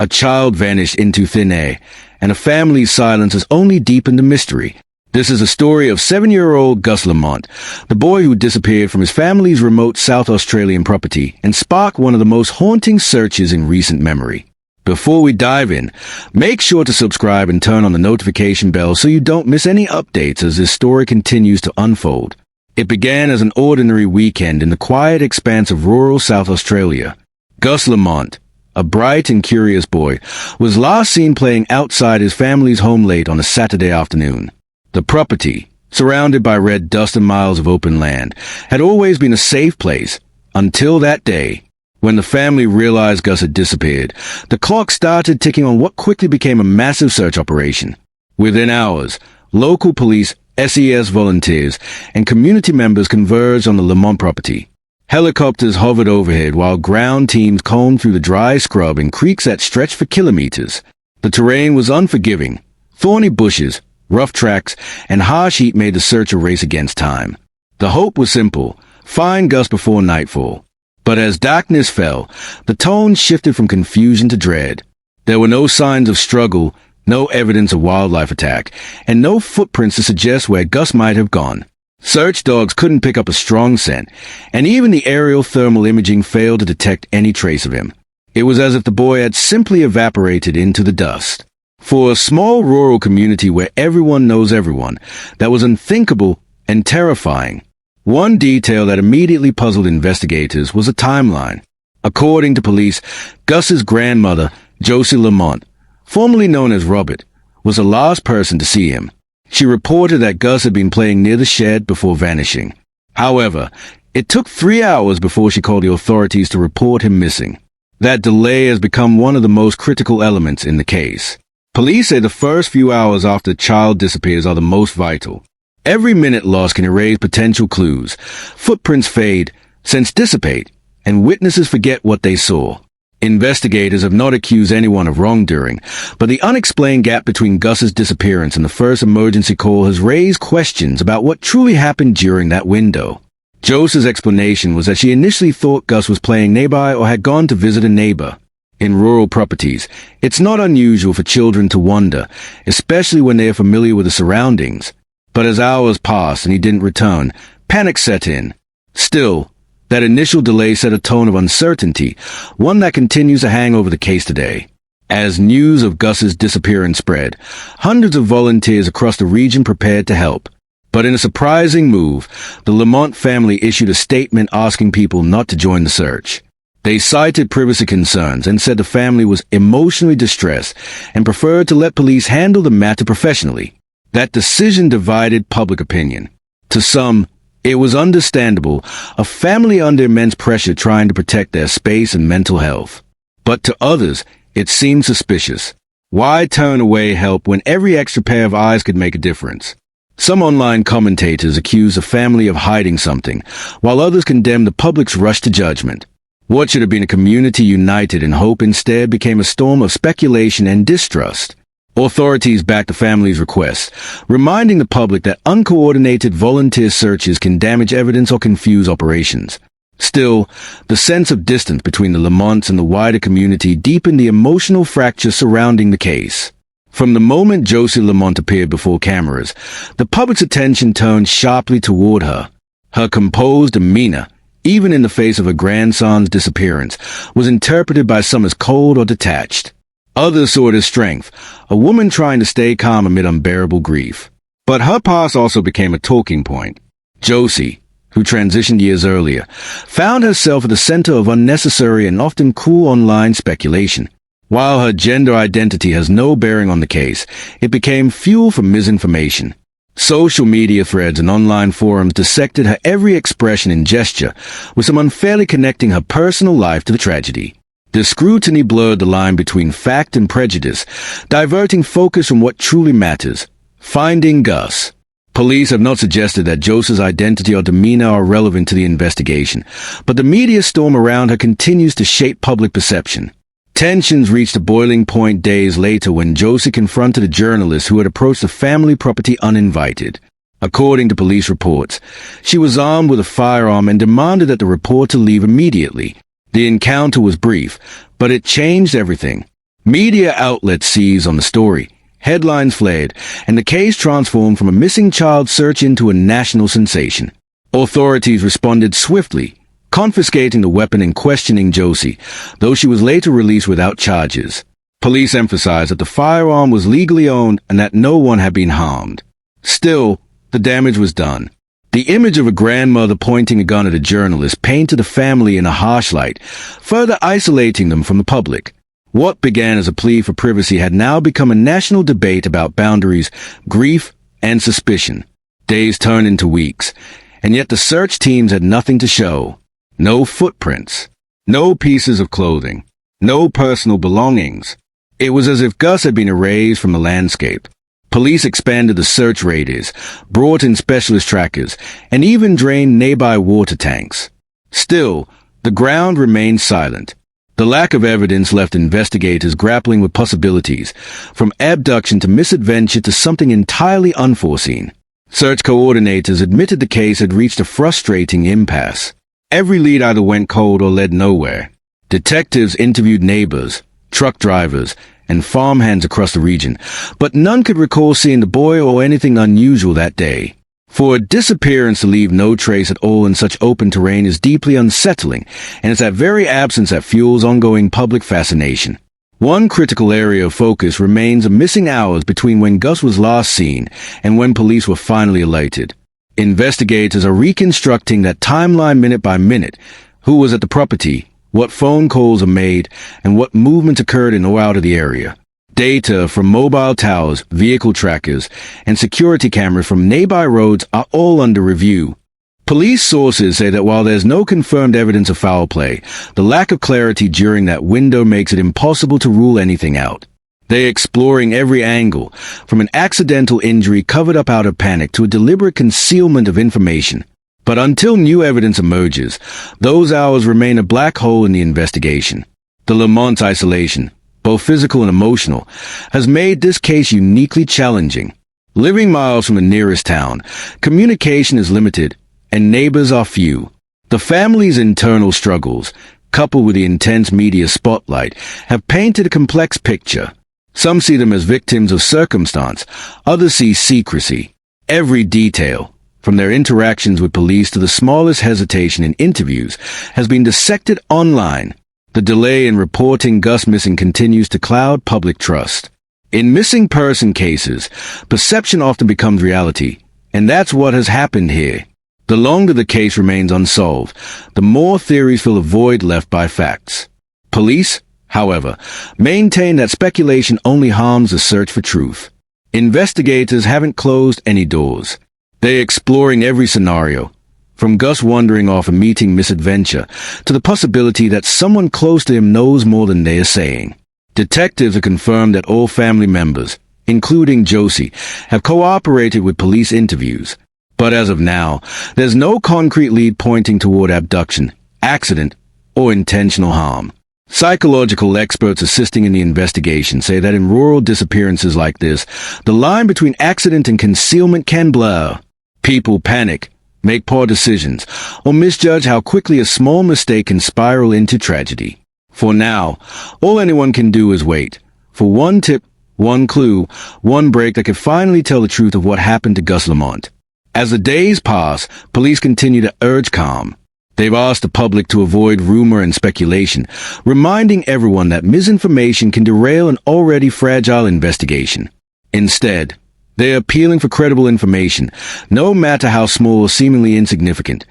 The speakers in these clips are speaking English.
A child vanished into thin air, and a family's silence has only deepened the mystery. This is a story of 7-year-old Gus Lamont, the boy who disappeared from his family's remote South Australian property and sparked one of the most haunting searches in recent memory. Before we dive in, make sure to subscribe and turn on the notification bell so you don't miss any updates as this story continues to unfold. It began as an ordinary weekend in the quiet expanse of rural South Australia. Gus Lamont, a bright and curious boy, was last seen playing outside his family's home late on a Saturday afternoon. The property, surrounded by red dust and miles of open land, had always been a safe place until that day. When the family realized Gus had disappeared, the clock started ticking on what quickly became a massive search operation. Within hours, local police, SES volunteers, and community members converged on the Lamont property. Helicopters hovered overhead while ground teams combed through the dry scrub and creeks that stretched for kilometers. The terrain was unforgiving. Thorny bushes, rough tracks, and harsh heat made the search a race against time. The hope was simple: find Gus before nightfall. But as darkness fell, the tone shifted from confusion to dread. There were no signs of struggle, no evidence of wildlife attack, and no footprints to suggest where Gus might have gone. Search dogs couldn't pick up a strong scent, and even the aerial thermal imaging failed to detect any trace of him. It was as if the boy had simply evaporated into the dust. For a small rural community where everyone knows everyone, that was unthinkable and terrifying. One detail that immediately puzzled investigators was a timeline. According to police, Gus's grandmother, Josie Lamont, formerly known as Robert, was the last person to see him. She reported that Gus had been playing near the shed before vanishing. However, it took 3 hours before she called the authorities to report him missing. That delay has become one of the most critical elements in the case. Police say the first few hours after a child disappears are the most vital. Every minute lost can erase potential clues. Footprints fade, scents dissipate, and witnesses forget what they saw. Investigators have not accused anyone of wrongdoing, but the unexplained gap between Gus's disappearance and the first emergency call has raised questions about what truly happened during that window. Josie's explanation was that she initially thought Gus was playing nearby or had gone to visit a neighbor. In rural properties, it's not unusual for children to wander, especially when they are familiar with the surroundings. But as hours passed and he didn't return, panic set in. Still, that initial delay set a tone of uncertainty, one that continues to hang over the case today. As news of Gus's disappearance spread, hundreds of volunteers across the region prepared to help. But in a surprising move, the Lamont family issued a statement asking people not to join the search. They cited privacy concerns and said the family was emotionally distressed and preferred to let police handle the matter professionally. That decision divided public opinion. To some, it was understandable, a family under immense pressure trying to protect their space and mental health. But to others, it seemed suspicious. Why turn away help when every extra pair of eyes could make a difference? Some online commentators accused the family of hiding something, while others condemned the public's rush to judgment. What should have been a community united in hope instead became a storm of speculation and distrust. Authorities backed the family's request, reminding the public that uncoordinated volunteer searches can damage evidence or confuse operations. Still, the sense of distance between the Lamonts and the wider community deepened the emotional fracture surrounding the case. From the moment Josie Lamont appeared before cameras, the public's attention turned sharply toward her. Her composed demeanor, even in the face of her grandson's disappearance, was interpreted by some as cold or detached. Others saw it as strength, a woman trying to stay calm amid unbearable grief. But her past also became a talking point. Josie, who transitioned years earlier, found herself at the center of unnecessary and often cruel online speculation. While her gender identity has no bearing on the case, it became fuel for misinformation. Social media threads and online forums dissected her every expression and gesture, with some unfairly connecting her personal life to the tragedy. The scrutiny blurred the line between fact and prejudice, diverting focus from what truly matters: finding Gus. Police have not suggested that Josie's identity or demeanor are relevant to the investigation, but the media storm around her continues to shape public perception. Tensions reached a boiling point days later when Josie confronted a journalist who had approached the family property uninvited. According to police reports, she was armed with a firearm and demanded that the reporter leave immediately. The encounter was brief, but it changed everything. Media outlets seized on the story. Headlines flared, and the case transformed from a missing child search into a national sensation. Authorities responded swiftly, confiscating the weapon and questioning Josie, though she was later released without charges. Police emphasized that the firearm was legally owned and that no one had been harmed. Still, the damage was done. The image of a grandmother pointing a gun at a journalist painted the family in a harsh light, further isolating them from the public. What began as a plea for privacy had now become a national debate about boundaries, grief, and suspicion. Days turned into weeks, and yet the search teams had nothing to show. No footprints, no pieces of clothing, no personal belongings. It was as if Gus had been erased from the landscape. Police expanded the search radius, brought in specialist trackers, and even drained nearby water tanks. Still, the ground remained silent. The lack of evidence left investigators grappling with possibilities, from abduction to misadventure to something entirely unforeseen. Search coordinators admitted the case had reached a frustrating impasse. Every lead either went cold or led nowhere. Detectives interviewed neighbors, truck drivers, and farmhands across the region, but none could recall seeing the boy or anything unusual that day. For a disappearance to leave no trace at all in such open terrain is deeply unsettling, and it's that very absence that fuels ongoing public fascination. One critical area of focus remains the missing hours between when Gus was last seen and when police were finally alerted. Investigators are reconstructing that timeline minute by minute: who was at the property, what phone calls are made, and what movement occurred in or out of the area. Data from mobile towers, vehicle trackers, and security cameras from nearby roads are all under review. Police sources say that while there's no confirmed evidence of foul play, the lack of clarity during that window makes it impossible to rule anything out. They're exploring every angle, from an accidental injury covered up out of panic to a deliberate concealment of information. But until new evidence emerges, those hours remain a black hole in the investigation. The Lamont's isolation, both physical and emotional, has made this case uniquely challenging. Living miles from the nearest town, communication is limited, and neighbors are few. The family's internal struggles, coupled with the intense media spotlight, have painted a complex picture. Some see them as victims of circumstance, others see secrecy. Every detail, from their interactions with police to the smallest hesitation in interviews, has been dissected online. The delay in reporting Gus missing continues to cloud public trust. In missing person cases, perception often becomes reality, and that's what has happened here. The longer the case remains unsolved, the more theories fill a void left by facts. Police, however, maintain that speculation only harms the search for truth. Investigators haven't closed any doors. They're exploring every scenario, from Gus wandering off a meeting misadventure to the possibility that someone close to him knows more than they are saying. Detectives have confirmed that all family members, including Josie, have cooperated with police interviews. But as of now, there's no concrete lead pointing toward abduction, accident, or intentional harm. Psychological experts assisting in the investigation say that in rural disappearances like this, the line between accident and concealment can blur. People panic, make poor decisions, or misjudge how quickly a small mistake can spiral into tragedy. For now, all anyone can do is wait for one tip, one clue, one break that could finally tell the truth of what happened to Gus Lamont. As the days pass, police continue to urge calm. They've asked the public to avoid rumor and speculation, reminding everyone that misinformation can derail an already fragile investigation. Instead, they're appealing for credible information, no matter how small or seemingly insignificant,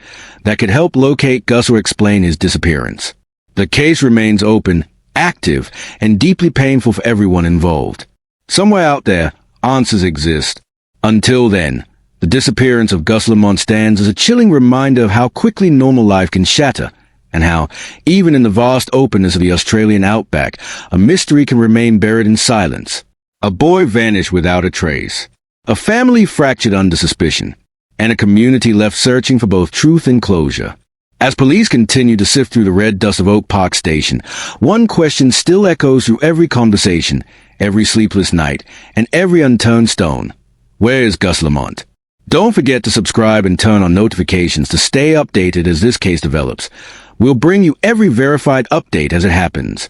that could help locate Gus or explain his disappearance. The case remains open, active, and deeply painful for everyone involved. Somewhere out there, answers exist. Until then, the disappearance of Gus Lamont stands as a chilling reminder of how quickly normal life can shatter, and how, even in the vast openness of the Australian outback, a mystery can remain buried in silence. A boy vanished without a trace, a family fractured under suspicion, and a community left searching for both truth and closure. As police continue to sift through the red dust of Oak Park Station, one question still echoes through every conversation, every sleepless night, and every unturned stone. Where is Gus Lamont? Don't forget to subscribe and turn on notifications to stay updated as this case develops. We'll bring you every verified update as it happens.